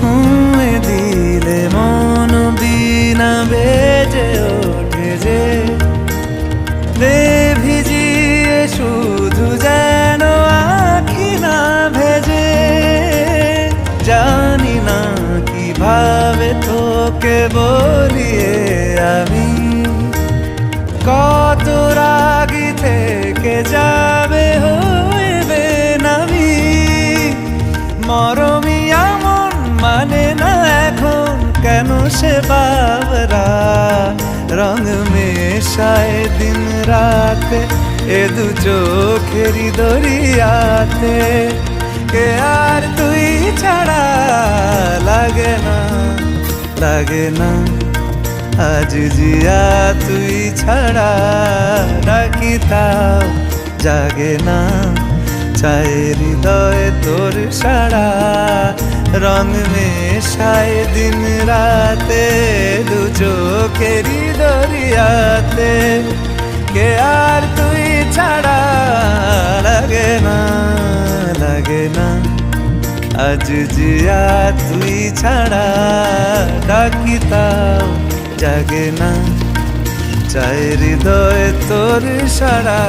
ছুঁয়ে দিলে মন বিনা বেজে ওঠে যে দে ভিজিয়ে শুধু যেন আখি না ভেজে। জানি না কিভাবে তোকে বলিয়ে আমি কত রাগি থেকে যাবে হইবে নামি। মরমি এমন মানে না এখন কেন সে বাবরা রং মেশায় দিন রাতে এ দু চোখেরই দরিয়াতে। কে আর তুই ছাড়া লাগে না লাগে না আজ জিয়া তুই ছাড়া ডাকি তাও জাগে না। চায় হৃদয় তোর সারা রং মেশায় দিন রাতে দু চোখেরই দরিয়াতে। কে আর তুই ছাড়া লাগে না লাগে না আজ জিয়া তুই ছাড়া ডাকি তাও জাগে না। চায় হৃদয় তোর সারা